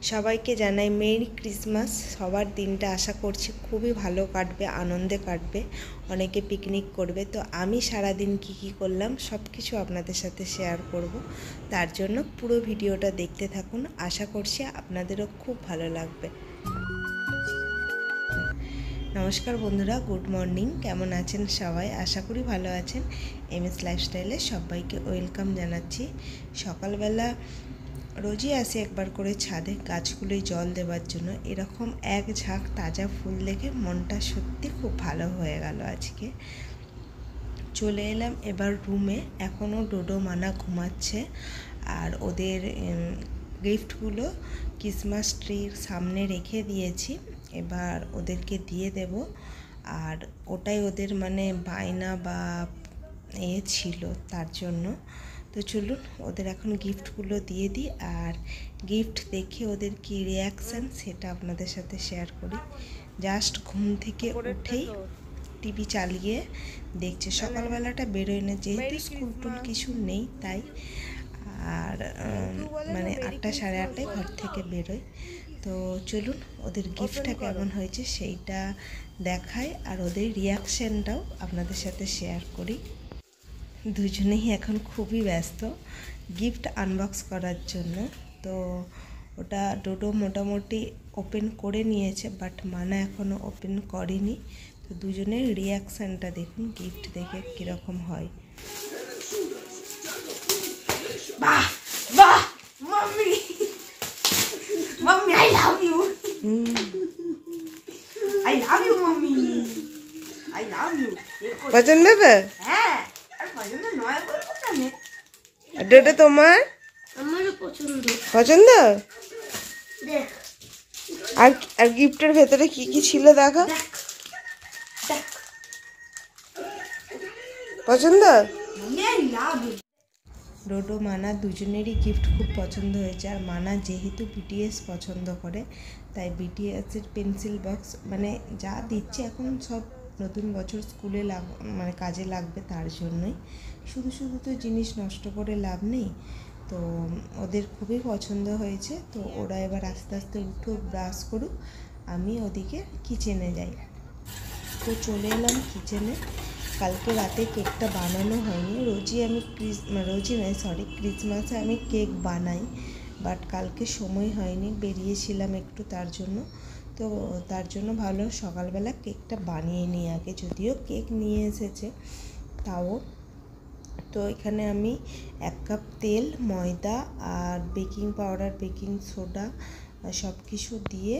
সবাইকে জানাই merry Christmas. সবার দিনটা আশা করছি খুবই ভালো কাটবে, আনন্দে কাটবে, অনেকে পিকনিক করবে। তো আমি সারাদিন কি করলাম সব কিছু আপনাদের সাথে শেয়ার করব। তার জন্য পুরো ভিডিওটা দেখতে থাকুন, আশা করছি আপনাদেরও খুব ভালো লাগবে। নমস্কার বন্ধুরা, গুড মর্নিং। কেমন আছেন সবাই? আশা করি ভালো আছেন। এমএস লাইফস্টাইলে সবাইকে ওয়েলকাম জানাচ্ছি। সকালবেলা রোজই আসি একবার করে ছাদে গাছগুলোয় জল দেওয়ার জন্য। এরকম এক ঝাঁক তাজা ফুল দেখে মনটা সত্যি খুব ভালো হয়ে গেল। আজকে চলে এলাম এবার রুমে। এখনও ডোডো মানা ঘুমাচ্ছে, আর ওদের গিফটগুলো ক্রিসমাস ট্রির সামনে রেখে দিয়েছি। এবার ওদেরকে দিয়ে দেব, আর ওটাই ওদের মানে বায়না বা ছিল তার জন্য। তো চলুন ওদের এখন গিফটগুলো দিয়ে দিই, আর গিফট দেখে ওদের কি রিয়াকশান সেটা আপনাদের সাথে শেয়ার করি। জাস্ট ঘুম থেকে উঠেই টিভি চালিয়ে দেখছে। সকালবেলাটা বেরোয় না, যেহেতু স্কুল টুল কিছু নেই তাই। আর মানে 8টা সাড়ে 8টায় ঘর থেকে বেরোয়। তো চলুন ওদের গিফটটা কেমন হয়েছে সেইটা দেখাই, আর ওদের রিয়াকশানটাও আপনাদের সাথে শেয়ার করি। দুজনেই এখন খুবই ব্যস্ত গিফট আনবক্স করার জন্য। তো ওটা ডোডো মোটামুটি ওপেন করে নিয়েছে, বাট মানা এখনও ওপেন করেনি। তো দুজনের রিয়াকশানটা দেখুন গিফট দেখে কীরকম হয়। বাহ বাহ mummy, mummy I love you, I love you mummy, I love you. পছন্দ তো? হ্যাঁ, আর পছন্দ নয় বলবো কেন? ডোডো তোমার? আমারও পছন্দ। পছন্দ? দেখ, আর আর গিফটের ভেতরে কি কি ছিল দেখা। দেখ দেখ, পছন্দ? Mummy I love you. ডোডো মানা দুজনেরই গিফট খুব পছন্দ হয়েছে। আর মানা যেহেতু বিটিএস পছন্দ করে, তাই বিটিএসের পেন্সিল বক্স মানে যা দিচ্ছে এখন সব নতুন বছর স্কুলে মানে কাজে লাগবে, তার জন্যই। শুধু শুধু তো জিনিস নষ্ট করে লাভ নেই। তো ওদের খুবই পছন্দ হয়েছে। তো ওরা এবার আস্তে আস্তে উঠুক, ব্রাশ করুক, আমি ওদিকে কিচেনে যাই। তো চলে এলাম কিচেনে। কালকে রাতে কেকটা বানানো হয়নি। রোজই আমি ক্রিসমাসে আমি কেক বানাই, বাট কালকে সময় হয়নি, বেরিয়েছিলাম একটু তার জন্য। তো তার জন্য ভালো সকালবেলা কেকটা বানিয়ে নিই আগে, যদিও কেক নিয়ে এসেছে তাও। তো এখানে আমি 1 কাপ তেল, ময়দা আর বেকিং পাউডার, বেকিং সোডা সব কিছু দিয়ে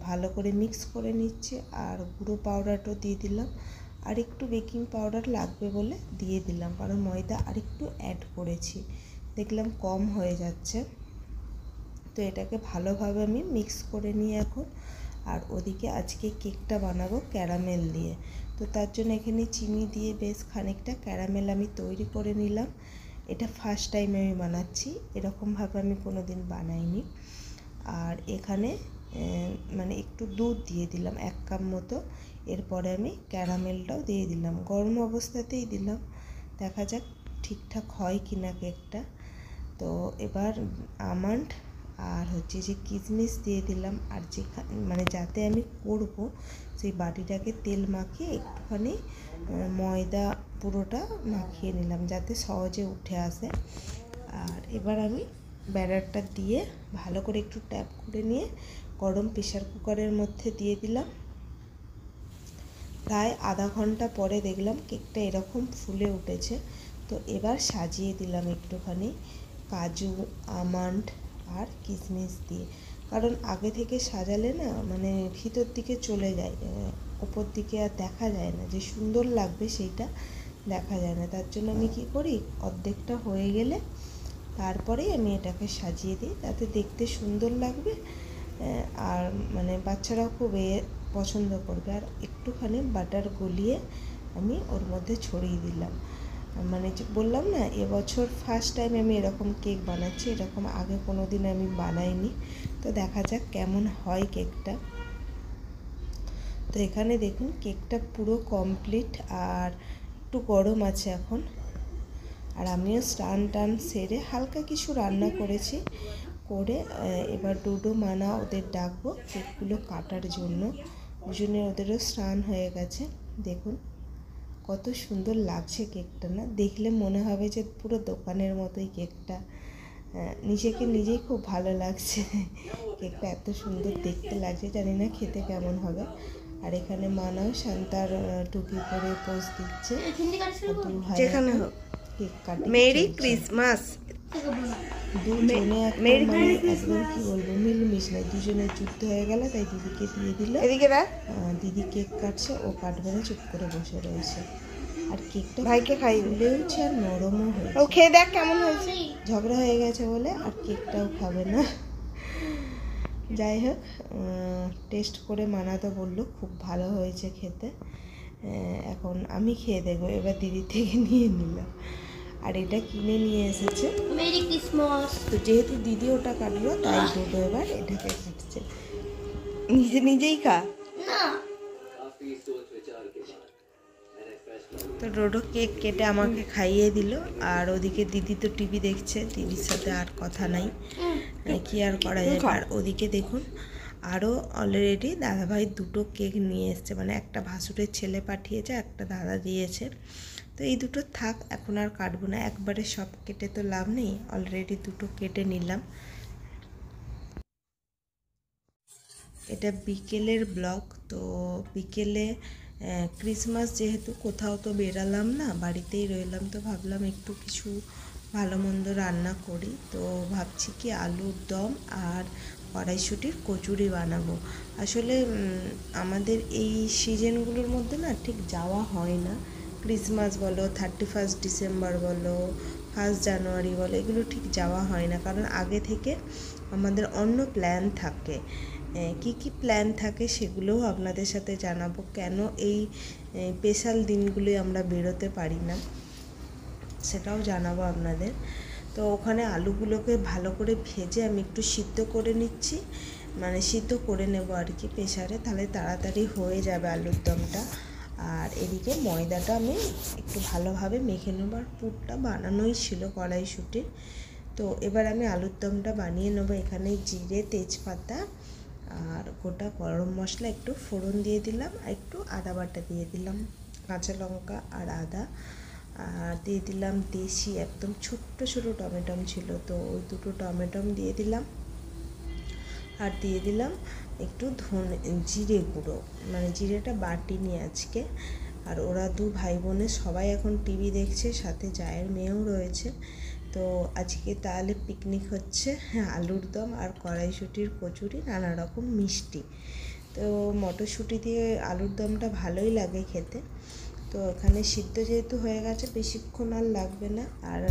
ভালো করে মিক্স করে নিচ্ছি। আর গুঁড়ো পাউডারটাও দিয়ে দিলাম, আর একটু বেকিং পাউডার লাগবে বলে দিয়ে দিলাম, কারণ ময়দা আর একটু অ্যাড করেছি, দেখলাম কম হয়ে যাচ্ছে। তো এটাকে ভালোভাবে আমি মিক্স করে নিই এখন। আর ওদিকে আজকে কেকটা বানাবো ক্যারামেল দিয়ে। তো তার জন্য এখানে চিনি দিয়ে বেশ খানিকটা ক্যারামেল আমি তৈরি করে নিলাম। এটা ফার্স্ট টাইম আমি বানাচ্ছি, এরকমভাবে আমি কোনো দিন বানাইনি। আর এখানে মানে একটু দুধ দিয়ে দিলাম 1 কাপ মতো। এরপরে আমি ক্যারামেলটাও দিয়ে দিলাম, গরম অবস্থাতেই দিলাম, দেখা যাক ঠিকঠাক হয় কি না কেকটা। তো এবার আমন্ড আর হচ্ছে যে কিশমিশ দিয়ে দিলাম। আর যে মানে যাতে আমি করব সেই বাটিটাকে তেল মাখিয়ে একটুখানি ময়দা পুরোটা মাখিয়ে নিলাম, যাতে সহজে উঠে আসে। আর এবার আমি ব্যাটারটা দিয়ে ভালো করে একটু ট্যাপ করে নিয়ে গরম প্রেসার কুকারের মধ্যে দিয়ে দিলাম। প্রায় আধা ঘন্টা পরে দেখলাম কেকটা এরকম ফুলে উঠেছে। তো এবার সাজিয়ে দিলাম একটুখানি কাজু, আমন্ড আর কিশমিশ দিয়ে, কারণ আগে থেকে সাজালে না মানে ভিতর দিকে চলে যায়, ওপর দিকে আর দেখা যায় না, যে সুন্দর লাগবে সেইটা দেখা যায় না। তার জন্য আমি কি করি, অর্ধেকটা হয়ে গেলে তারপরেই আমি এটাকে সাজিয়ে দিই, তাতে দেখতে সুন্দর লাগবে। আর মানে বাচ্চারাও খুব পছন্দ করবে। আর একটুখানি বাটার গলিয়ে আমি ওর মধ্যে ছড়িয়ে দিলাম। মানে বললাম না, এবছর ফার্স্ট টাইম আমি এরকম কেক বানাচ্ছি, এরকম আগে কোনো দিন আমি বানাইনি। তো দেখা যাক কেমন হয় কেকটা। তো এখানে দেখুন কেকটা পুরো কমপ্লিট, আর একটু গরম আছে এখন। আর আমিও স্নান টান সেরে হালকা কিছু রান্না করেছি, করে এবার ডোডো মানা ওদের ডাকবো কেকগুলো কাটার জন্য। দুজনে ওদেরও স্নান হয়ে গেছে। দেখুন কত সুন্দর লাগছে কেকটা, না দেখলে মনে হবে যে পুরো দোকানের মতোই কেকটা। নিজেকে নিজেই খুব ভালো লাগছে, কেকটা এত সুন্দর দেখতে লাগছে। জানি না খেতে কেমন হবে। আর এখানে মানাও শান্তার টুপি পরে পোজ দিচ্ছে। যেখানে হোক কেক কাটে। Merry Christmas. দুজনে মানে একদম কি বলবো মিলমিশ নাই, দুজনের যুদ্ধ হয়ে গেল। তাই দিদিকে দিয়ে দিল। এদিকে দেখ, দিদি কেক কাটছে, ও কাটবে না, চুপ করে বসে রয়েছে। আর কেকটা ভাইকে খাই ফুলেওছে আর নরমও হয়েছে। ও খেয়ে দেখ কেমন হয়েছে। ঝগড়া হয়ে গেছে বলে আর কেকটাও খাবে না। যাই হোক, টেস্ট করে মানা তো বললো খুব ভালো হয়েছে খেতে। এখন আমি খেয়ে দেখবো, এবার দিদি থেকে নিয়ে নিলাম। আর এটা কিনে নিয়ে এসেছে। Merry Christmas. তো যেহেতু দিদি ওটা কাটলো তাই ডোডো এবার এটাকে কাটছে। নিজে নিজেই খা। না, তো ডোডো কেক কেটে আমাকে খাইয়ে দিল। আর ওদিকে দিদি তো টিভি দেখছে, দিদির সাথে আর কথা নাই, কি আর করা যায়। আর ওদিকে দেখুন আরও অলরেডি দাদাভাই দুটো কেক নিয়ে এসছে, মানে একটা ভাসুরের ছেলে পাঠিয়েছে, একটা দাদা দিয়েছে। তো এই দুটো থাক, এখন আর কাটবো না, একবারে সব কেটে তো লাভ নেই। অলরেডি দুটো কেটে নিলাম। এটা বিকেলের ব্লগ। তো বিকেলে ক্রিসমাস যেহেতু কোথাও তো বেরালাম না, বাড়িতেই রইলাম, তো ভাবলাম একটু কিছু ভালো মন্দ রান্না করি। তো ভাবছি কি আলুর দম আর কড়াইশুঁটির কচুরি বানাবো। আসলে আমাদের এই সিজনগুলোর মধ্যে না ঠিক যাওয়া হয় না। ক্রিসমাস বলো, 31 ডিসেম্বর বলো, 1 জানুয়ারি বলো, এগুলো ঠিক যাওয়া হয় না, কারণ আগে থেকে আমাদের অন্য প্ল্যান থাকে। কি কি প্ল্যান থাকে সেগুলোও আপনাদের সাথে জানাবো, কেন এই স্পেশাল দিনগুলোই আমরা বেরোতে পারি না সেটাও জানাবো আপনাদের। তো ওখানে আলুগুলোকে ভালো করে ভেজে আমি একটু সিদ্ধ করে নিচ্ছি, মানে সিদ্ধ করে নেব আর কি প্রেসারে, তাহলে তাড়াতাড়ি হয়ে যাবে আলুর দমটা। আর এদিকে ময়দাটা আমি একটু ভালোভাবে মেখে নেব, আর পুরটা বানানোই ছিল কড়াইশুঁটির। তো এবার আমি আলুর দমটা বানিয়ে নেবো। এখানে জিরে, তেজপাতা আর গোটা গরম মশলা একটু ফোড়ন দিয়ে দিলাম, আর একটু আদা বাটা দিয়ে দিলাম, কাঁচা লঙ্কা আর আদা, আর দিয়ে দিলাম দেশি একদম ছোট্ট ছোটো টমেটো ছিল, তো ওই দুটো টমেটো দিয়ে দিলাম। আর দিয়ে দিলাম একটু জিরে গুঁড়ো, মানে জিরেটা বাটিনি আজকে। আর ওরা দু ভাই বোনে সবাই এখন টিভি দেখছে, সাথে জায়ের মেয়েও রয়েছে। তো আজকে তাহলে পিকনিক হচ্ছে, আলুর দম আর কড়াইশুঁটির কচুরি, নানা রকম মিষ্টি। তো মটরশুঁটি দিয়ে আলুর দমটা ভালোই লাগে খেতে। তো এখানে সিদ্ধ যেহেতু হয়ে গেছে, বেশিক্ষণ আর লাগবে না। আর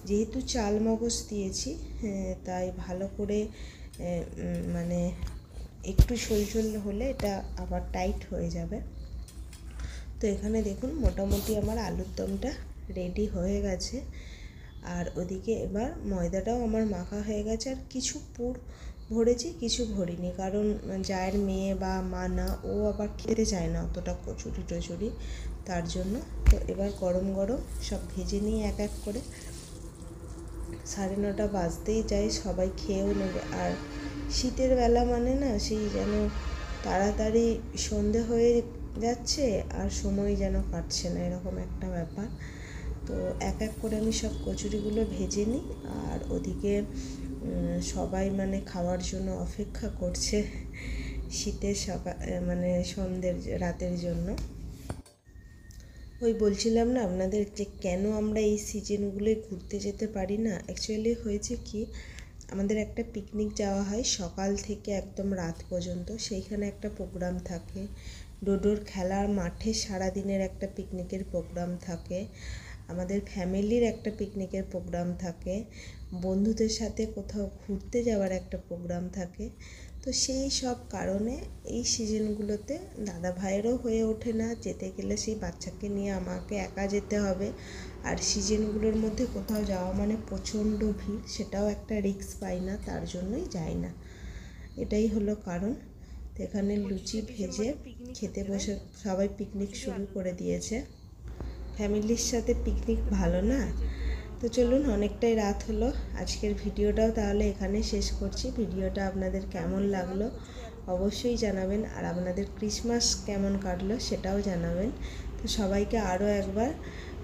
যেহেতু চাল মগজ দিয়েছি, তাই ভালো করে মানে একটু ঝোল হলে এটা আবার টাইট হয়ে যাবে। তো এখানে দেখুন মোটামুটি আমার আলুর দমটা রেডি হয়ে গেছে। আর ওদিকে এবার ময়দাটাও আমার মাখা হয়ে গেছে। আর কিছু পুর ভরেছি, কিছু ভরিনি, কারণ জায়ের মেয়ে বা মা না, ও আবার খেতে চায় না অতটা কচুরি টচুরি, তার জন্য। তো এবার গরম গরম সব ভেজে নিই এক এক করে। 9:30 বাজতেই যায়, সবাই খেয়েও নেবে। আর শীতের বেলা মানে না, সেই যেন তাড়াতাড়ি সন্ধে হয়ে যাচ্ছে আর সময় যেন কাটছে না, এরকম একটা ব্যাপার। তো এক এক করে আমি সব কচুরিগুলো ভেজে নিই। আর ওদিকে সবাই মানে খাওয়ার জন্য অপেক্ষা করছে শীতের মানে সন্ধ্যের রাতের জন্য। ওই বলছিলাম না আপনাদের যে কেন আমরা এই সিজনগুলোয় ঘুরতে যেতে পারি না। অ্যাকচুয়ালি হয়েছে কি, আমাদের একটা পিকনিক যাওয়া হয় সকাল থেকে একদম রাত পর্যন্ত, সেইখানে একটা প্রোগ্রাম থাকে। ডোডোর খেলার মাঠে সারাদিনের একটা পিকনিকের প্রোগ্রাম থাকে, আমাদের ফ্যামিলির একটা পিকনিকের প্রোগ্রাম থাকে, বন্ধুদের সাথে কোথাও ঘুরতে যাওয়ার একটা প্রোগ্রাম থাকে। তো সেই সব কারণে এই সিজনগুলোতে দাদা ভাইয়েরও হয়ে ওঠে না, যেতে গেলে সেই বাচ্চাকে নিয়ে আমাকে একা যেতে হবে। আর সিজনগুলোর মধ্যে কোথাও যাওয়া মানে প্রচণ্ড ভিড়, সেটাও একটা রিস্ক পাই না, তার জন্যই যাই না। এটাই হলো কারণ। তো এখানে লুচি ভেজে খেতে বসে সবাই পিকনিক শুরু করে দিয়েছে। ফ্যামিলির সাথে পিকনিক ভালো না, তো চলুন, অনেকটাই রাত হলো, আজকের ভিডিওটাও তাহলে এখানে শেষ করছি। ভিডিওটা আপনাদের কেমন লাগলো অবশ্যই জানাবেন, আর আপনাদের ক্রিসমাস কেমন কাটলো সেটাও জানাবেন। তো সবাইকে আরও একবার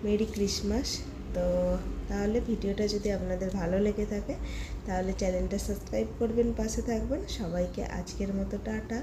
মেরি ক্রিসমাস। তো তাহলে ভিডিওটা যদি আপনাদের ভালো লেগে থাকে তাহলে চ্যানেলটা সাবস্ক্রাইব করবেন, পাশে থাকবেন। সবাইকে আজকের মতো টাটা।